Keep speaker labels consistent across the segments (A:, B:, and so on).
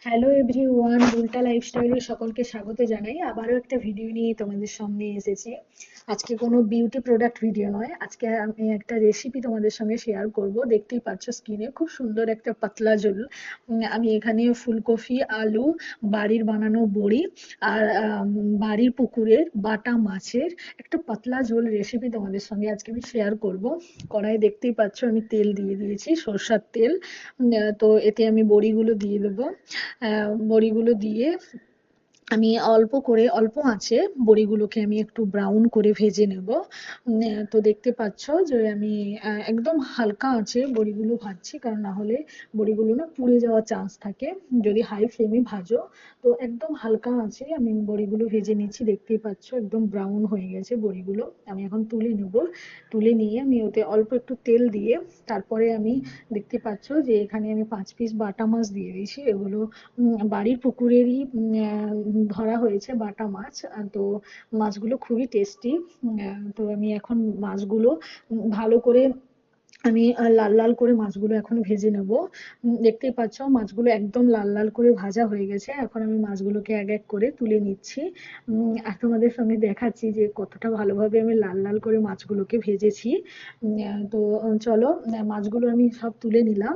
A: Hello everyone, উল্টা লাইফস্টাইলে সকলকে স্বাগত জানাই। আবারও একটা ভিডিও নিয়ে তোমাদের সামনে এসেছি। আজকে কোনো বিউটি প্রোডাক্ট ভিডিও নয়, আজকে আমি একটা রেসিপি তোমাদের সঙ্গে শেয়ার করব। দেখতেই পাচ্ছ স্ক্রিনে খুব সুন্দর একটা পাতলা ঝোল। আমি এখানে ফুলকপি, আলু, বাড়ির বানানো বড়ি আর বাড়ির পুকুরের বাটা মাছের একটা পাতলা ঝোল রেসিপি তোমাদের সঙ্গে আজকে আমি শেয়ার করব। কড়াই দেখতেই পাচ্ছ আমি তেল দিয়ে দিয়েছি, সরষের তেল। তো এতে আমি বড়িগুলো দিয়ে দেবো। বড়িগুলো দিয়ে আমি অল্প আঁচে বড়িগুলোকে আমি একটু ব্রাউন করে ভেজে নেব। তো দেখতে পাচ্ছ যে আমি একদম হালকা আঁচে বড়িগুলো ভাজছি, কারণ না হলে বড়িগুলো না পুড়ে যাওয়ার চান্স থাকে যদি হাই ফ্লেমে ভাজো। তো একদম হালকা আঁচে আমি বড়িগুলো ভেজে নিচ্ছি। দেখতেই পাচ্ছ একদম ব্রাউন হয়ে গেছে বড়িগুলো। আমি এখন তুলে নেব। তুলে নিয়ে আমি ওতে অল্প একটু তেল দিয়ে তারপরে আমি দেখতে পাচ্ছ যে এখানে আমি 5 পিস বাটা মাছ দিয়ে দিয়েছি। এগুলো বাড়ির পুকুরেরই ধরা হয়েছে বাটা মাছ। তো মাছগুলো খুবই টেস্টি। তো আমি এখন মাছগুলো ভালো করে আমি লাল লাল করে মাছগুলো এখন ভেজে নেব। দেখতেই পাচ্ছ মাছগুলো একদম লাল লাল করে ভাজা হয়ে গেছে। এখন আমি মাছগুলোকে এক এক করে তুলে নিচ্ছি। আর তোমাদের সঙ্গে দেখাচ্ছি যে কতটা ভালোভাবে আমি লাল লাল করে মাছগুলোকে ভেজেছি। তো চলো, মাছগুলো আমি সব তুলে নিলাম।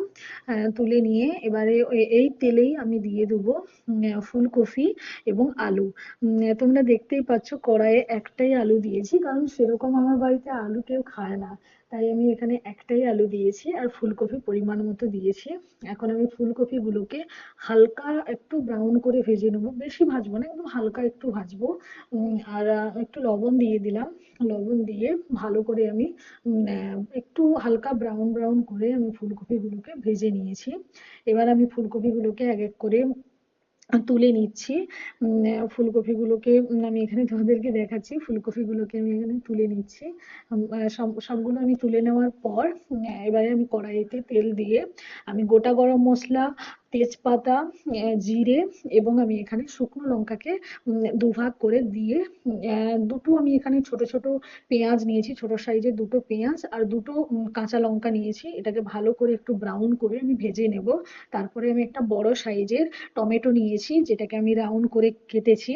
A: তুলে নিয়ে এবারে এই তেলেই আমি দিয়ে দেবো ফুলকপি এবং আলু। তোমরা দেখতেই পাচ্ছ কড়াইয়ে একটাই আলু দিয়েছি, কারণ সেরকম আমার বাড়িতে আলু কেউ খায় না। তাই আমি এখানে একটাই আলু দিয়েছি আর ফুলকপি পরিমাণ মতো দিয়েছি। এখন আমি ফুলকপিগুলোকে হালকা একটু ব্রাউন করে ভেজে নেবো, বেশি ভাজবো না, একদম হালকা একটু ভাজবো। আর একটু লবণ দিয়ে দিলাম। লবণ দিয়ে ভালো করে আমি একটু হালকা ব্রাউন ব্রাউন করে আমি ফুলকপিগুলোকে ভেজে নিয়েছি। এবার আমি ফুলকপিগুলোকে এক এক করে তুলে নিচ্ছি। ফুলকপিগুলোকে আমি এখানে তোমাদেরকে দেখাচ্ছি। ফুলকপিগুলোকে আমি এখানে তুলে নিচ্ছি। সবগুলো আমি তুলে নেওয়ার পর এবারে আমি কড়াইতে তেল দিয়ে আমি গোটা গরম মশলা, তেজপাতা, জিরে এবং আমি এখানে শুকনো লঙ্কাকে দুভাগ করে দিয়ে দুটো আমি এখানে ছোট ছোট পেঁয়াজ নিয়েছি, ছোট সাইজের দুটো পেঁয়াজ আর দুটো কাঁচা লঙ্কা নিয়েছি। এটাকে ভালো করে একটু ব্রাউন করে আমি ভেজে নেব। তারপরে আমি একটা বড় সাইজের টমেটো নিয়েছি, যেটাকে আমি রাউন্ড করে কেটেছি।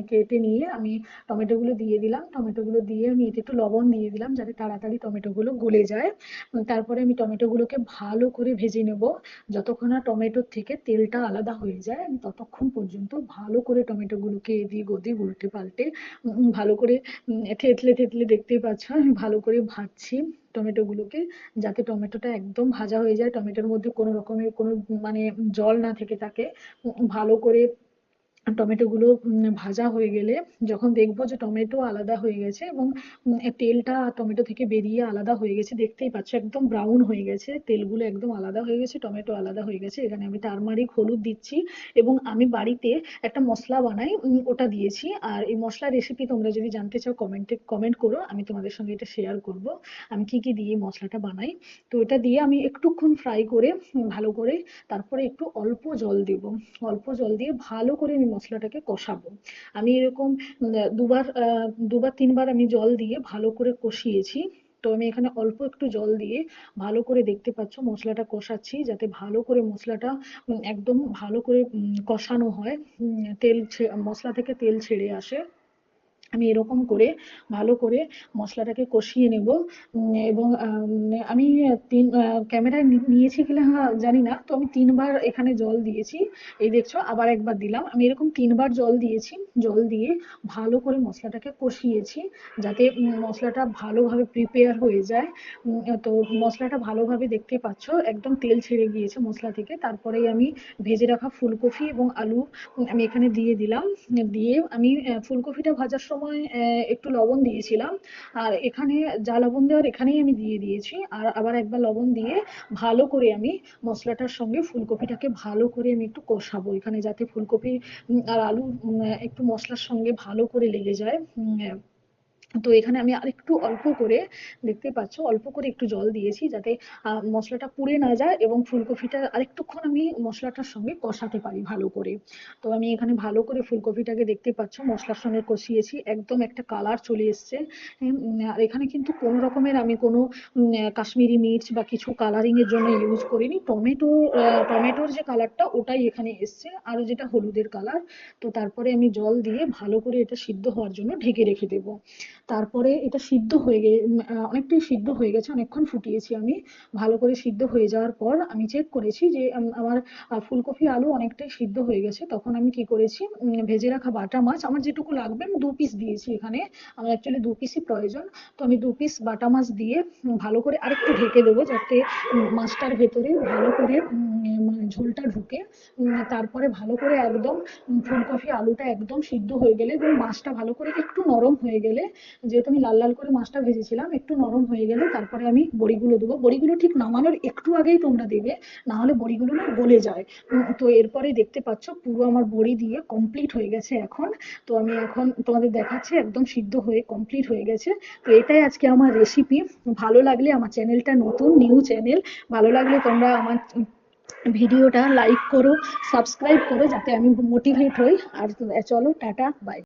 A: কেটে নিয়ে আমি টমেটোগুলো দিয়ে দিলাম। টমেটোগুলো দিয়ে আমি এতে একটু লবণ দিয়ে দিলাম যাতে তাড়াতাড়ি টমেটোগুলো গলে যায়। তারপরে আমি টমেটোগুলোকে ভালো করে ভেজে নেব। যতক্ষণ না টমেটোর থেকে তেলটা আলাদা হয়ে যায় আমি ততক্ষণ পর্যন্ত ভালো করে টমেটোগুলোকে এদিক ওদিক উল্টে পাল্টে ভালো করে থেতলে থেতলে দেখতেই পাচ্ছ আমি ভালো করে ভাজছি টমেটোগুলোকে, যাতে টমেটোটা একদম ভাজা হয়ে যায়, টমেটোর মধ্যে কোনো রকমের কোনো মানে জল না থেকে থাকে। ভালো করে টমেটোগুলো ভাজা হয়ে গেলে যখন দেখবো যে টমেটো আলাদা হয়ে গেছে এবং তেলটা টমেটো থেকে বেরিয়ে আলাদা হয়ে গেছে, দেখতেই পাচ্ছ একদম ব্রাউন হয়ে গেছে, তেলগুলো একদম আলাদা হয়ে গেছে, টমেটো আলাদা হয়ে গেছে। এখানে আমি টারমারিক, হলুদ দিচ্ছি এবং আমি বাড়িতে একটা মশলা বানাই, ওটা দিয়েছি। আর এই মশলা রেসিপি তোমরা যদি জানতে চাও কমেন্ট করো, আমি তোমাদের সঙ্গে এটা শেয়ার করব আমি কি কি দিয়ে মশলাটা বানাই। তো এটা দিয়ে আমি একটুক্ষণ ফ্রাই করে ভালো করে তারপরে একটু অল্প জল দেব। অল্প জল দিয়ে ভালো করে আমি মশলাটাকে কষাবো। আমি এরকম দুবার তিনবার আমি জল দিয়ে ভালো করে কষিয়েছি। তো আমি এখানে অল্প একটু জল দিয়ে ভালো করে দেখতে পাচ্ছ মশলাটা কষাচ্ছি, যাতে ভালো করে মশলাটা একদম ভালো করে কষানো হয়। মশলা থেকে তেল ছেড়ে আসে। আমি এরকম করে ভালো করে মশলাটাকে কষিয়ে নেব। এবং আমি ক্যামেরায় নিয়েছি কিনা জানি না, তো আমি 3বার এখানে জল দিয়েছি। এই দেখছো আবার একবার দিলাম। আমি এরকম 3বার জল দিয়েছি। জল দিয়ে ভালো করে মশলাটাকে কষিয়েছি, যাতে মশলাটা ভালোভাবে প্রিপেয়ার হয়ে যায়। তো মশলাটা ভালোভাবে দেখতে পাচ্ছ একদম তেল ছেড়ে গিয়েছে মশলা থেকে। তারপরেই আমি ভেজে রাখা ফুলকপি এবং আলু আমি এখানে দিয়ে দিলাম। দিয়ে আমি ফুলকপিটা ভাজার সময় একটু লবণ দিয়েছিলাম। আর এখানে যা লবণ দেওয়ার এখানেই আমি দিয়ে দিয়েছি। আর আবার একবার লবণ দিয়ে ভালো করে আমি মশলাটার সঙ্গে ফুলকপিটাকে ভালো করে আমি একটু কষাবো এখানে, যাতে ফুলকপি আর আলু একটু মশলার সঙ্গে ভালো করে লেগে যায়। তো এখানে আমি আরেকটু অল্প করে, দেখতে পাচ্ছ অল্প করে একটু জল দিয়েছি, যাতে মশলাটা পুড়ে না যায় এবং ফুলকপিটা আরেকটুক্ষণ আমি মশলাটার সঙ্গে কষাতে পারি ভালো করে। তো আমি এখানে ভালো করে ফুলকপিটাকে, দেখতে পাচ্ছ, মশলার সঙ্গে কষিয়েছি, একদম একটা কালার চলে এসছে। আর এখানে কিন্তু কোনো রকমের আমি কোনো কাশ্মীরি মির্চ বা কিছু কালারিং এর জন্য ইউজ করিনি। টমেটোর যে কালারটা ওটাই এখানে এসছে, আর যেটা হলুদের কালার। তো তারপরে আমি জল দিয়ে ভালো করে এটা সিদ্ধ হওয়ার জন্য ঢেকে রেখে দেবো। তারপরে এটা সিদ্ধ হয়ে অনেকটাই সিদ্ধ হয়ে গেছে, অনেকক্ষণ ফুটিয়েছি আমি। ভালো করে সিদ্ধ হয়ে যাওয়ার পর আমি চেক করেছি যে আমার ফুলকপি আলু অনেকটাই সিদ্ধ হয়ে গেছে। তখন আমি কি করেছি, ভেজে রাখা বাটা মাছ আমার যেটুকু লাগবে আমি 2 পিস দিয়েছি এখানে, আমার অ্যাকচুয়ালি 2 পিসই প্রয়োজন। তো আমি 2 পিস বাটা মাছ দিয়ে ভালো করে আরেকটু ঢেকে দেবো, যাতে মাছটার ভেতরে ভালো করে মানে ঝোলটা ঢুকে। তারপরে ভালো করে একদম ফুলকপি আলুটা একদম সিদ্ধ হয়ে গেলে এবং মাছটা ভালো করে একটু নরম হয়ে গেলে, যেহেতু আমি লাল লাল করে মাছটা ভেজেছিলাম, একটু নরম হয়ে গেলে তারপরে আমি বড়িগুলো দেবো। বড়িগুলো ঠিক নামানোর একটু আগেই তোমরা দেবে, না হলে বড়িগুলো না গলে যায়। তো এরপরে দেখতে পাচ্ছ পুরো আমার বড়ি দিয়ে কমপ্লিট হয়ে গেছে এখন। তো আমি এখন তোমাদের দেখাচ্ছি, একদম সিদ্ধ হয়ে কমপ্লিট হয়ে গেছে। তো এটাই আজকে আমার রেসিপি। ভালো লাগলে, আমার চ্যানেলটা নতুন নিউ চ্যানেল, ভালো লাগলে তোমরা আমার ভিডিওটা লাইক করো, সাবস্ক্রাইব করো, যাতে আমি মোটিভেট হই। আর চলো, টাটা, বাই।